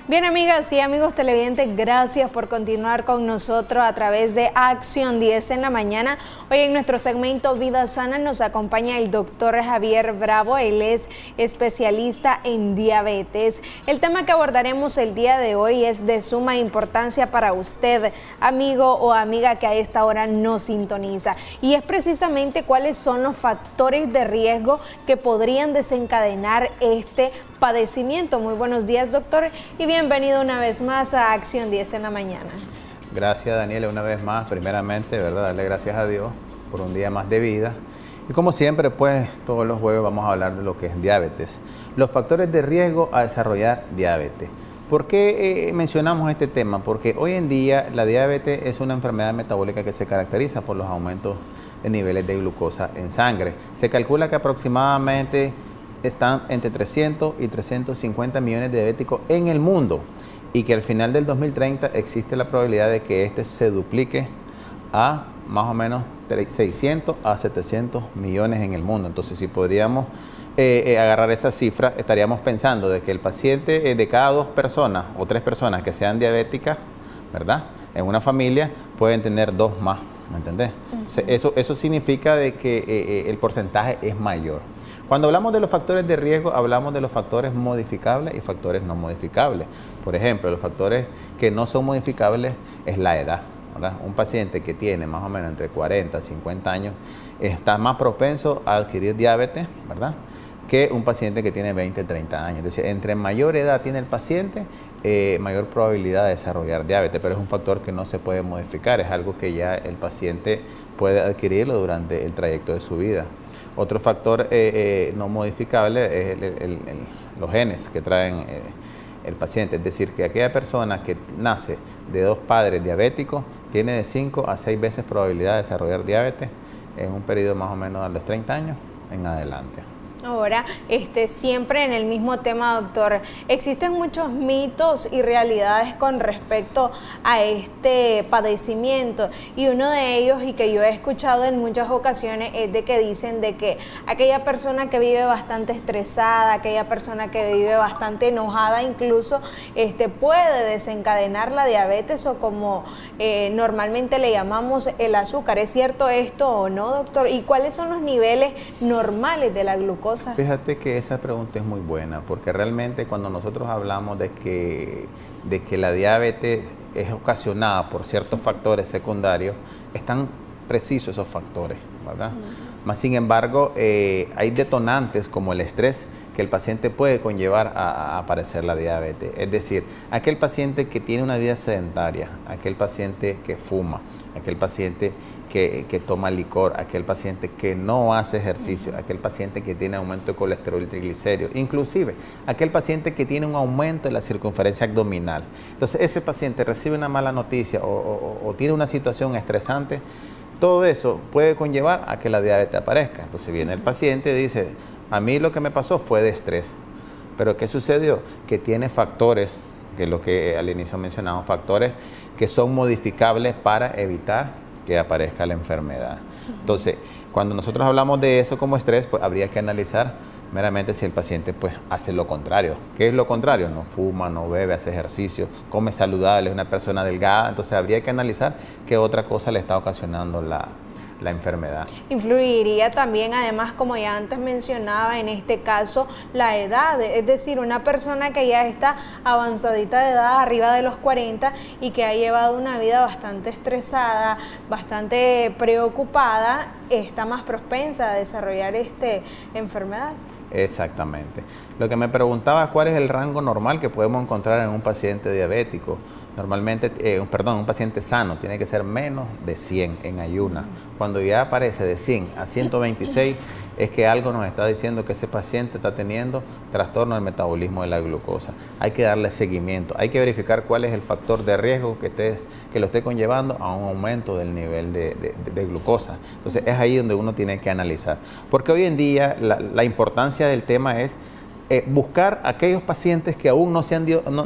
Bien, amigas y amigos televidentes, gracias por continuar con nosotros a través de Acción 10 en la mañana. Hoy en nuestro segmento Vida Sana nos acompaña el doctor Javier Bravo. Él es especialista en diabetes. El tema que abordaremos el día de hoy es de suma importancia para usted, amigo o amiga que a esta hora nos sintoniza. Y es precisamente cuáles son los factores de riesgo que podrían desencadenar este padecimiento. Muy buenos días, doctor, y bienvenido una vez más a Acción 10 en la mañana. Gracias, Daniela, una vez más, primeramente, ¿verdad? Darle gracias a Dios por un día más de vida. Y como siempre, pues, todos los jueves vamos a hablar de lo que es diabetes. Los factores de riesgo a desarrollar diabetes. ¿Por qué mencionamos este tema? Porque hoy en día la diabetes es una enfermedad metabólica que se caracteriza por los aumentos de niveles de glucosa en sangre. Se calcula que aproximadamente están entre 300 y 350 millones de diabéticos en el mundo y que al final del 2030 existe la probabilidad de que este se duplique a más o menos 600 a 700 millones en el mundo. Entonces, si podríamos agarrar esa cifra, estaríamos pensando de que el paciente de cada 2 personas o 3 personas que sean diabéticas, ¿verdad?, en una familia pueden tener 2 más, ¿me entendés? Entonces, eso significa de que el porcentaje es mayor. Cuando hablamos de los factores de riesgo, hablamos de los factores modificables y factores no modificables. Por ejemplo, los factores que no son modificables es la edad, ¿verdad? Un paciente que tiene más o menos entre 40 y 50 años está más propenso a adquirir diabetes, ¿verdad?, que un paciente que tiene 20, 30 años. Es decir, entre mayor edad tiene el paciente, mayor probabilidad de desarrollar diabetes, pero es un factor que no se puede modificar, es algo que ya el paciente puede adquirirlo durante el trayecto de su vida. Otro factor no modificable es los genes que traen el paciente, es decir, que aquella persona que nace de 2 padres diabéticos tiene de 5 a 6 veces probabilidad de desarrollar diabetes en un periodo más o menos de los 30 años en adelante. Ahora, siempre en el mismo tema, doctor, existen muchos mitos y realidades con respecto a este padecimiento, y uno de ellos, y que yo he escuchado en muchas ocasiones, es de que dicen de que aquella persona que vive bastante estresada, aquella persona que vive bastante enojada, incluso puede desencadenar la diabetes, o como normalmente le llamamos el azúcar. ¿Es cierto esto o no, doctor? ¿Y cuáles son los niveles normales de la glucosa? Fíjate que esa pregunta es muy buena, porque realmente cuando nosotros hablamos de que la diabetes es ocasionada por ciertos factores secundarios, están precisos esos factores, ¿verdad? Más sin embargo, hay detonantes como el estrés que el paciente puede conllevar a aparecer la diabetes. Es decir, aquel paciente que tiene una vida sedentaria, aquel paciente que fuma, aquel paciente que toma licor, aquel paciente que no hace ejercicio, aquel paciente que tiene aumento de colesterol y triglicéridos, inclusive aquel paciente que tiene un aumento de la circunferencia abdominal. Entonces, ese paciente recibe una mala noticia o tiene una situación estresante, todo eso puede conllevar a que la diabetes aparezca. Entonces viene el paciente y dice, a mí lo que me pasó fue de estrés, pero ¿qué sucedió? Que tiene factores, que es lo que al inicio mencionamos, factores que son modificables para evitar que aparezca la enfermedad. Entonces, cuando nosotros hablamos de eso como estrés, pues habría que analizar meramente si el paciente pues hace lo contrario. ¿Qué es lo contrario? No fuma, no bebe, hace ejercicio, come saludable, es una persona delgada. Entonces habría que analizar qué otra cosa le está ocasionando la enfermedad. Influiría también, además, como ya antes mencionaba, en este caso, la edad. Es decir, una persona que ya está avanzadita de edad, arriba de los 40, y que ha llevado una vida bastante estresada, bastante preocupada, está más propensa a desarrollar enfermedad. Exactamente. Lo que me preguntaba, ¿cuál es el rango normal que podemos encontrar en un paciente diabético? Normalmente, un paciente sano tiene que ser menos de 100 en ayuna. Cuando ya aparece de 100 a 126, es que algo nos está diciendo que ese paciente está teniendo trastorno del metabolismo de la glucosa. Hay que darle seguimiento, hay que verificar cuál es el factor de riesgo que lo esté conllevando a un aumento del nivel de glucosa. Entonces, es ahí donde uno tiene que analizar. Porque hoy en día la importancia del tema es buscar aquellos pacientes que aún no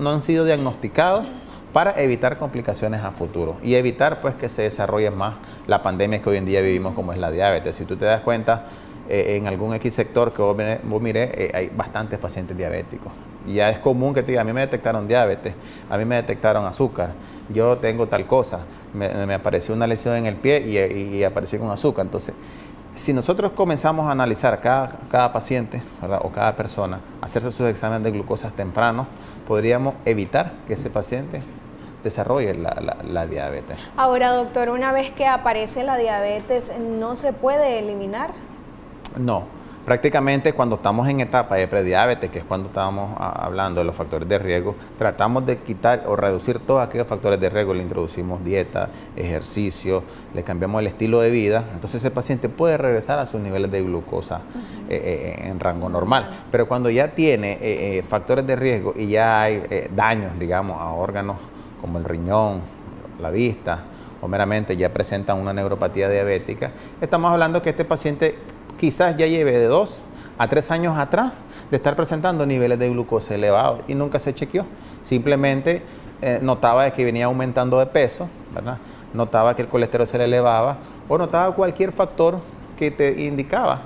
han sido diagnosticados, para evitar complicaciones a futuro y evitar pues que se desarrolle más la pandemia que hoy en día vivimos, como es la diabetes. Si tú te das cuenta, en algún X sector que vos miré, hay bastantes pacientes diabéticos. Y ya es común que te diga, a mí me detectaron diabetes, a mí me detectaron azúcar, yo tengo tal cosa, me apareció una lesión en el pie y aparecí con azúcar. Entonces, si nosotros comenzamos a analizar cada paciente, ¿verdad? O cada persona, hacerse sus exámenes de glucosa tempranos, podríamos evitar que ese paciente desarrolle la diabetes. Ahora, doctor, una vez que aparece la diabetes, ¿no se puede eliminar? No, prácticamente cuando estamos en etapa de prediabetes, que es cuando estábamos hablando de los factores de riesgo, tratamos de quitar o reducir todos aquellos factores de riesgo. Le introducimos dieta, ejercicio, le cambiamos el estilo de vida, entonces ese paciente puede regresar a sus niveles de glucosa en rango normal. Pero cuando ya tiene factores de riesgo y ya hay daños, digamos, a órganos como el riñón, la vista, o meramente ya presentan una neuropatía diabética, estamos hablando que este paciente quizás ya lleve de 2 a 3 años atrás de estar presentando niveles de glucosa elevados y nunca se chequeó. Simplemente notaba que venía aumentando de peso, ¿verdad? Notaba que el colesterol se le elevaba o notaba cualquier factor que te indicaba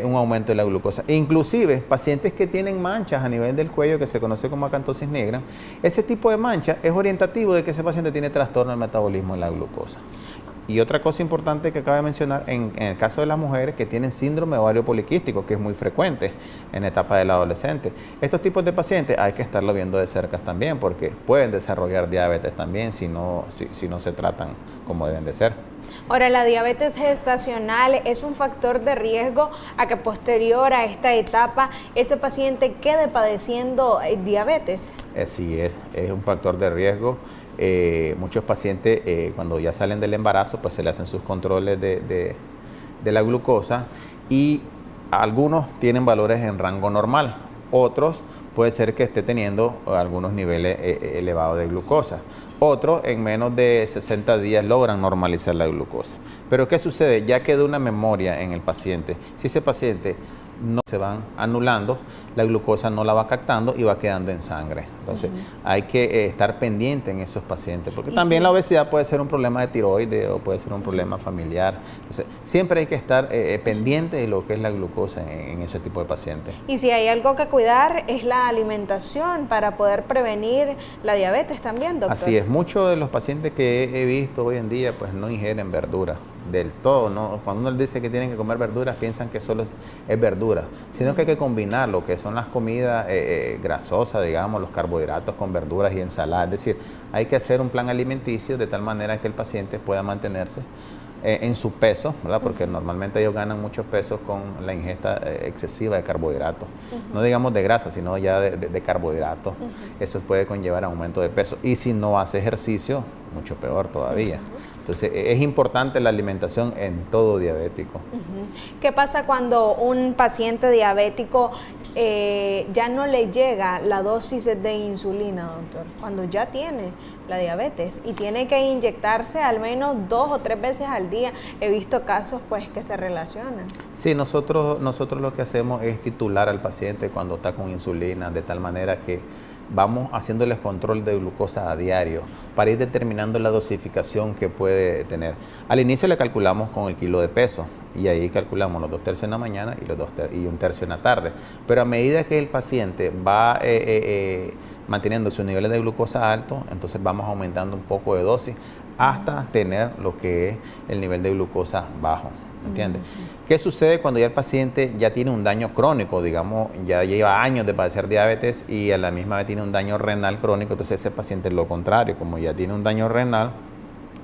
un aumento de la glucosa. Inclusive pacientes que tienen manchas a nivel del cuello, que se conoce como acantosis negra, ese tipo de mancha es orientativo de que ese paciente tiene trastorno del metabolismo de la glucosa. Y otra cosa importante que acabo de mencionar, en el caso de las mujeres que tienen síndrome ovario poliquístico, que es muy frecuente en la etapa del adolescente. Estos tipos de pacientes hay que estarlo viendo de cerca también, porque pueden desarrollar diabetes también si no se tratan como deben de ser. Ahora, ¿la diabetes gestacional es un factor de riesgo a que posterior a esta etapa ese paciente quede padeciendo diabetes? Sí, es un factor de riesgo. Muchos pacientes cuando ya salen del embarazo pues se le hacen sus controles de la glucosa y algunos tienen valores en rango normal, otros puede ser que esté teniendo algunos niveles elevados de glucosa, otros en menos de 60 días logran normalizar la glucosa. Pero ¿qué sucede? Ya quedó una memoria en el paciente. Si ese paciente no se van anulando, la glucosa no la va captando y va quedando en sangre. Entonces, hay que estar pendiente en esos pacientes, porque también la obesidad puede ser un problema de tiroides o puede ser un problema familiar. Entonces, siempre hay que estar pendiente de lo que es la glucosa en ese tipo de pacientes. Y si hay algo que cuidar es la alimentación para poder prevenir la diabetes también, doctor. Así es, muchos de los pacientes que he visto hoy en día pues no ingieren verdura del todo, ¿no? Cuando uno les dice que tienen que comer verduras, piensan que solo es verdura, sino que hay que combinar lo que son las comidas grasosas, digamos, los carbohidratos con verduras y ensaladas. Es decir, hay que hacer un plan alimenticio de tal manera que el paciente pueda mantenerse en su peso, ¿verdad? Porque normalmente ellos ganan muchos pesos con la ingesta excesiva de carbohidratos. No digamos de grasa, sino ya de carbohidratos. Eso puede conllevar aumento de peso. Y si no hace ejercicio, mucho peor todavía. Entonces, es importante la alimentación en todo diabético. ¿Qué pasa cuando un paciente diabético ya no le llega la dosis de insulina, doctor? Cuando ya tiene la diabetes y tiene que inyectarse al menos 2 o 3 veces al día. He visto casos pues que se relacionan. Sí, nosotros lo que hacemos es titular al paciente cuando está con insulina, de tal manera que vamos haciéndoles control de glucosa a diario para ir determinando la dosificación que puede tener. Al inicio le calculamos con el kilo de peso y ahí calculamos los 2 tercios en la mañana y 1 tercio en la tarde. Pero a medida que el paciente va manteniendo sus niveles de glucosa altos, entonces vamos aumentando un poco de dosis hasta tener lo que es el nivel de glucosa bajo. ¿Entiendes? ¿Qué sucede cuando ya el paciente ya tiene un daño crónico? Digamos, ya lleva años de padecer diabetes y a la misma vez tiene un daño renal crónico. Entonces ese paciente es lo contrario, como ya tiene un daño renal,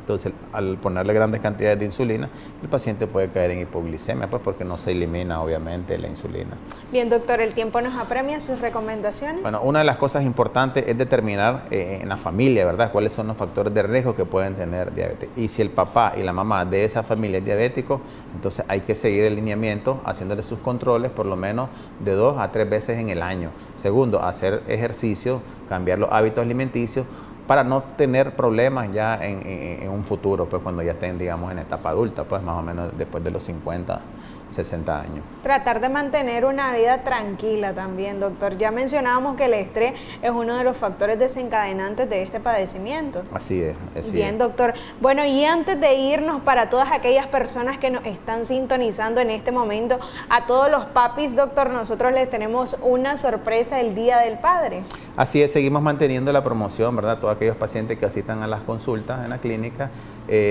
entonces al ponerle grandes cantidades de insulina, el paciente puede caer en hipoglicemia, pues porque no se elimina obviamente la insulina. Bien, doctor, el tiempo nos apremia. ¿Sus recomendaciones? Bueno, una de las cosas importantes es determinar en la familia, ¿verdad?, cuáles son los factores de riesgo que pueden tener diabetes. Y si el papá y la mamá de esa familia es diabético, entonces hay que seguir el lineamiento haciéndole sus controles por lo menos de 2 a 3 veces en el año. Segundo, hacer ejercicio, cambiar los hábitos alimenticios, para no tener problemas ya en un futuro, pues cuando ya estén, digamos, en etapa adulta, pues más o menos después de los 50, 60 años. Tratar de mantener una vida tranquila también, doctor. Ya mencionábamos que el estrés es uno de los factores desencadenantes de este padecimiento. Así es, así Bien, es. doctor. Bueno, y antes de irnos, para todas aquellas personas que nos están sintonizando en este momento, a todos los papis, doctor, nosotros les tenemos una sorpresa el Día del Padre. Así es, seguimos manteniendo la promoción, ¿verdad? Todos aquellos pacientes que asistan a las consultas en la clínica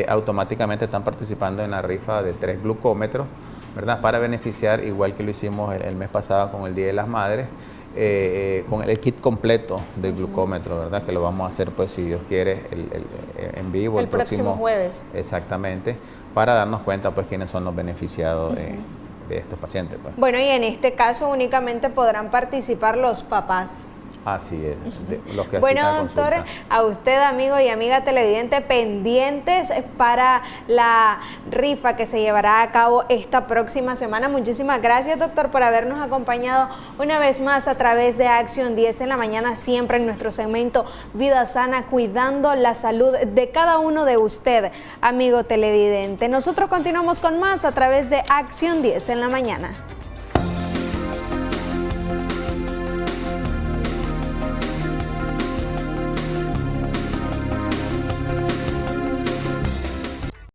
automáticamente están participando en la rifa de 3 glucómetros, ¿verdad? Para beneficiar, igual que lo hicimos el mes pasado con el Día de las Madres, con el kit completo del glucómetro, ¿verdad? Que lo vamos a hacer, pues, si Dios quiere, en vivo. El próximo jueves. Exactamente, para darnos cuenta, pues, quiénes son los beneficiados de estos pacientes, pues. Bueno, y en este caso únicamente podrán participar los papás. Así es, los que bueno, asistan a doctor, consulta. a usted, amigo y amiga televidente, pendientes para la rifa que se llevará a cabo esta próxima semana. Muchísimas gracias, doctor, por habernos acompañado una vez más a través de Acción 10 en la mañana, siempre en nuestro segmento Vida Sana, cuidando la salud de cada uno de usted, amigo televidente. Nosotros continuamos con más a través de Acción 10 en la mañana.